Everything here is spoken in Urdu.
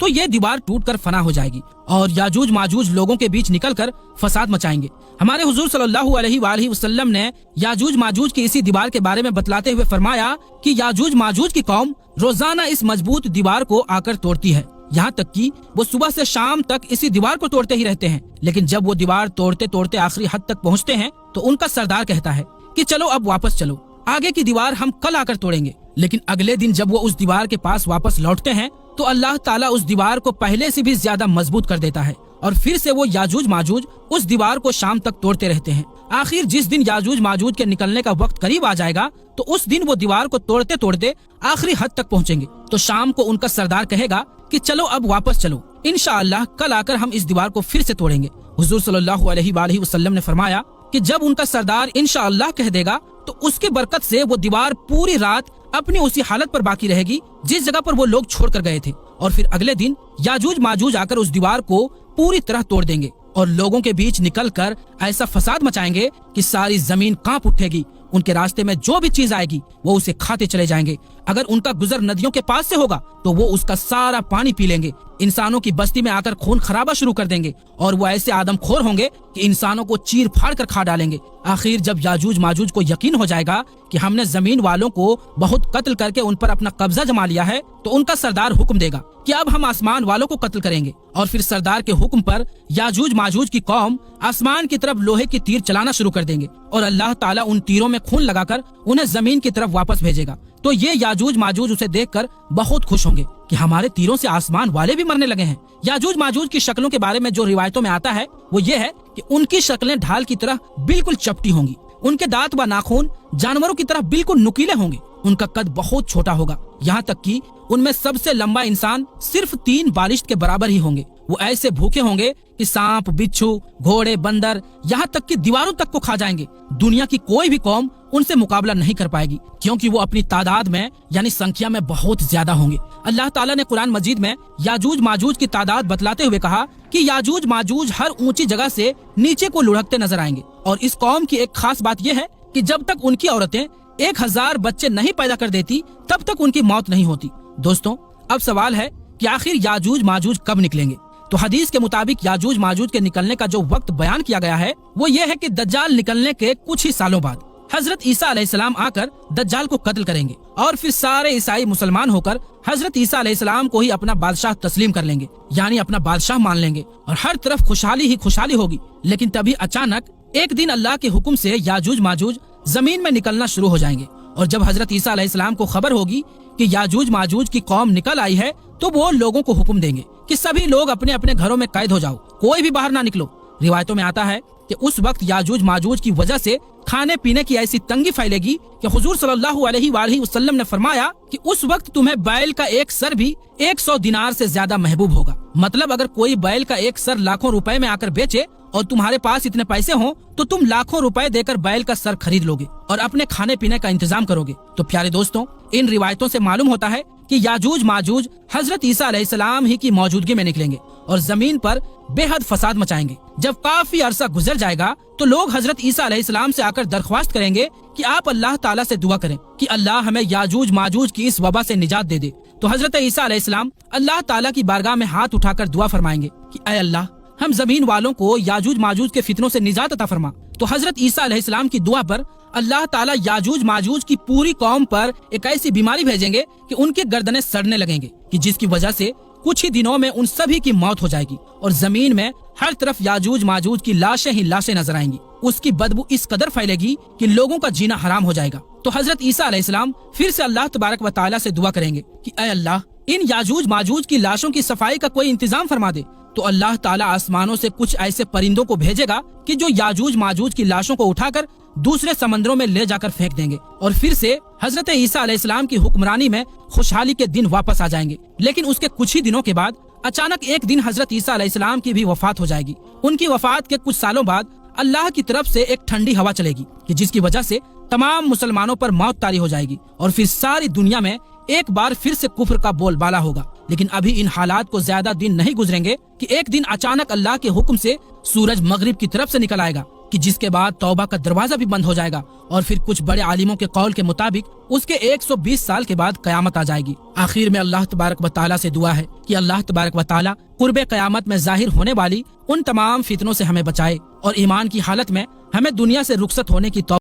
تو یہ دیوار ٹوٹ کر فنا ہو جائے گی اور یاجوج ماجوج لوگوں کے بیچ نکل کر فساد مچائیں گے۔ ہمارے حضور صلی اللہ علیہ وآلہ وسلم نے یاجوج ماجوج کی اسی دیوار کے بارے میں بتلاتے ہوئے فرمایا کہ یاجوج ماجوج کی قوم روزانہ اس مضبوط دیوار کو آ کر توڑتی ہے، یہاں تک کہ وہ صبح سے شام تک اسی دیوار کو توڑتے ہی رہتے ہیں، لیکن جب وہ دیوار توڑتے توڑتے آخری حد تک پہنچتے ہیں تو ان کا سردار کہتا ہے کہ چلو اب واپس چلو، آگے کی دیوار ہم کل آ کر توڑیں گے۔ لیکن اگلے دن جب وہ اس دیوار کے پاس واپس لوٹتے ہیں تو اللہ تعالیٰ اس دیوار کو پہلے سے بھی زیادہ مضبوط کر دیتا ہے اور پھر سے وہ یاجوج ماجوج اس دیوار کو شام تک توڑتے رہتے ہیں۔ آخر جس دن یاجوج ماجوج کے نکلنے کا وقت قریب آ جائے گا تو اس دن وہ دیوار کو توڑتے توڑتے آخری حد تک پہنچیں گے، تو شام کو ان کا سردار کہے گا کہ چلو اب واپس چلو، انشاءاللہ کل آ کر ہم اس دیوار کو پھر سے توڑیں گے۔ حضور صلی اللہ علیہ وآلہ وسلم نے فرمایا کہ جب ان کا سردار انشاءاللہ کہہ دے گا تو اس کے برکت سے وہ دیوار پوری رات اپنی اسی حالت پر باقی رہے گی جس جگہ پر وہ لوگ چھوڑ کر گئے تھے، اور پھر اگلے دن یاجوج ماجوج آ کر اس دیوار کو پوری طرح توڑ دیں گے اور لوگوں کے بیچ نکل کر ایسا فساد مچائیں گے کہ ساری زمین کانپ اٹھے گی۔ ان کے راستے میں جو بھی چیز آئے گی وہ اسے کھاتے چلے جائیں گے۔ اگر ان کا گزر ندیوں کے پاس سے ہوگا تو وہ اس کا سارا پانی پی لیں گے۔ انسانوں کی بستی میں آ کر خون خرابہ شروع کر دیں گے اور وہ ایسے آدم خور ہوں گے کہ انسانوں کو چیر پھاڑ کر کھا ڈالیں گے۔ آخر جب یاجوج ماجوج کو یقین ہو جائے گا کہ ہم نے زمین والوں کو بہت قتل کر کے ان پر اپنا قبضہ جما لیا ہے تو ان کا سردار حکم دے گا کہ اب ہم آسمان والوں کو قتل کریں گے، اور پھر سردار کے حکم پر یاجوج ماجوج کی قوم آسمان کی طرف لوہے کی تیر چلانا شروع کر دیں گے اور اللہ تعالیٰ ان تیروں میں خون لگا کر انہیں زمین کی طرف واپس بھیجے گا۔ تو یہ یاجوج ماجوج اسے دیکھ کر بہت خوش ہوں گے کہ ہمارے تیروں سے آسمان والے بھی مرنے لگے ہیں۔ یاجوج ماجوج کی شکلوں کے بارے میں جو روایتوں میں آتا ہے وہ یہ ہے کہ ان کی شکلیں ڈھال کی طرح بالکل چپٹی ہوں گی، ان کے دانت و ناخن جانوروں کی طرح بالکل نکیلے ہوں گے، ان کا قد بہت چھوٹا ہوگا، یہاں تک کہ ان میں سب سے لمبا انسان صرف 3 بالشت کے برابر ہی ہوں گے۔ وہ ایسے بھوکے ہوں گے کہ سانپ، بچھو، گھوڑے، بندر، یہاں تک کہ دیواروں تک کو کھا جائیں گے۔ دنیا کی کوئی بھی قوم ان سے مقابلہ نہیں کر پائے گی کیونکہ وہ اپنی تعداد میں یعنی سنکھیا میں بہت زیادہ ہوں گے۔ اللہ تعالیٰ نے قرآن مجید میں یاجوج ماجوج کی تعداد بتلاتے ہوئے کہا کہ یاجوج ماجوج ہر اونچی جگہ سے نیچے کو لڑھکتے نظر آئیں گے، اور اس قوم کی ایک خاص بات یہ ہے کہ جب تک ان کی عورتیں 1000 بچے نہیں پیدا کر دیتی تب تک ان کی موت نہیں ہوتی۔ دوستوں، اب سوال ہے کہ آخر یاجوج ماجوج کب نکلیں گے؟ تو حدیث کے مطابق یاجوج ماجوج کے نکلنے کا جو وقت بیان کیا گیا ہے وہ یہ ہے کہ دجال نکلنے کے کچھ ہی سالوں بعد حضرت عیسیٰ علیہ السلام آ کر دجال کو قتل کریں گے، اور پھر سارے عیسائی مسلمان ہو کر حضرت عیسیٰ علیہ السلام کو ہی اپنا بادشاہ تسلیم کر لیں گے، یعنی اپنا بادشاہ مان لیں گے، اور ہر طرف خوشحالی ہی خوشحالی ہوگی۔ لیکن تبھی اچانک ایک دن اللہ کے حکم سے یاجوج ماجوج زمین میں نکلنا شروع ہو جائیں گے، اور جب حضرت عیسیٰ علیہ السلام کو خبر ہوگی کہ یاجوج ماجوج کی قوم نکل آئی ہے تو وہ لوگوں کو حکم دیں گے کہ سبھی لوگ اپنے اپنے گھروں میں قید ہو جاؤ، کوئی بھی باہر نہ نکلو۔ روایتوں میں آتا ہے کہ اس وقت یاجوج ماجوج کی وجہ سے کھانے پینے کی ایسی تنگی پھیلے گی کہ حضور صلی اللہ علیہ وآلہ وسلم نے فرمایا کہ اس وقت تمہیں بیل کا ایک سر بھی 100 دینار سے زیادہ محبوب ہوگا۔ مطلب اگر کوئی بیل کا ایک سر لاکھوں روپے میں آ کر بیچے اور تمہارے پاس اتنے پیسے ہوں تو تم لاکھوں روپے دے کر بیل کا سر خرید لوگے اور اپنے کھانے پینے کا انتظام کرو گے۔ تو پیارے دوستوں، ان روایتوں سے معلوم ہوتا ہے کہ یاجوج ماجوج حضرت عیسیٰ علیہ السلام ہی کی موجودگی میں نکلیں گے اور زمین پر بے حد فساد مچائیں گے۔ جب کافی عرصہ گزر جائے گا تو لوگ حضرت عیسیٰ علیہ السلام سے آ کر درخواست کریں گے کہ آپ اللہ تعالیٰ سے دعا کریں کہ اللہ ہمیں یاجوج ماجوج کی اس وبا سے نجات دے دے۔ تو حضرت عیسیٰ علیہ السلام اللہ تعالیٰ کی بارگاہ میں ہاتھ اٹھا کر دعا فرمائیں گے کہ اے اللہ، ہم زمین والوں کو یاجوج ماجوج کے فتنوں سے نجات عطا فرما۔ تو حضرت عیسیٰ علیہ السلام کی دعا پر اللہ تعالیٰ یاجوج ماجوج کی پوری قوم پر ایک ایسی بیماری بھیجیں گے کہ ان کی گردنیں سڑنے لگیں گے، کہ جس کی وجہ سے کچھ ہی دنوں میں ان سبھی کی موت ہو جائے گی، اور زمین میں ہر طرف یاجوج ماجوج کی لاشیں ہی لاشیں نظر آئیں گی۔ اس کی بدبو اس قدر پھیلے گی کہ لوگوں کا جینا حرام ہو جائے گا۔ تو حضرت عیسیٰ علیہ السلام پھر سے اللہ تبارک و تعالیٰ سے دعا کریں گے کہ اے اللہ، ان یاجوج ماجوج کی لاشوں کی صفائی کا کوئی انتظام فرما دے۔ تو اللہ تعالیٰ آسمانوں سے کچھ ایسے پرندوں کو بھیجے گا کہ جو یاجوج ماجوج کی لاشوں کو اٹھا کر دوسرے سمندروں میں لے جا کر پھینک دیں گے، اور پھر سے حضرت عیسیٰ علیہ السلام کی حکمرانی میں خوشحالی کے دن واپس آ جائیں گے۔ لیکن اس کے کچھ ہی دنوں کے بعد اچانک ایک دن حضرت عیسیٰ علیہ السلام کی بھی وفات ہو جائے گی۔ ان کی وفات کے کچھ سالوں بعد اللہ کی طرف سے ایک ٹھنڈی ہوا چلے گی کہ جس کی وجہ سے تمام مسلمانوں پر موت طاری ہو جائے گی، اور پھر ساری دنیا میں ایک بار پھر سے کفر کا بول بالا ہوگا۔ لیکن ابھی ان حالات کو زیادہ دن نہیں گزریں گے کہ ایک دن اچانک اللہ کے حکم سے سورج مغرب کی طرف سے نکل آئے گا کہ جس کے بعد توبہ کا دروازہ بھی بند ہو جائے گا اور پھر کچھ بڑے عالموں کے قول کے مطابق اس کے 120 سال کے بعد قیامت آ جائے گی۔ آخر میں اللہ تبارک و تعالیٰ سے دعا ہے کہ اللہ تبارک و تعالیٰ قرب قیامت میں ظاہر ہونے والی ان تمام فتنوں سے ہمیں بچائے اور ایمان کی حالت میں ہمیں دنیا سے رخصت ہونے کی توفیق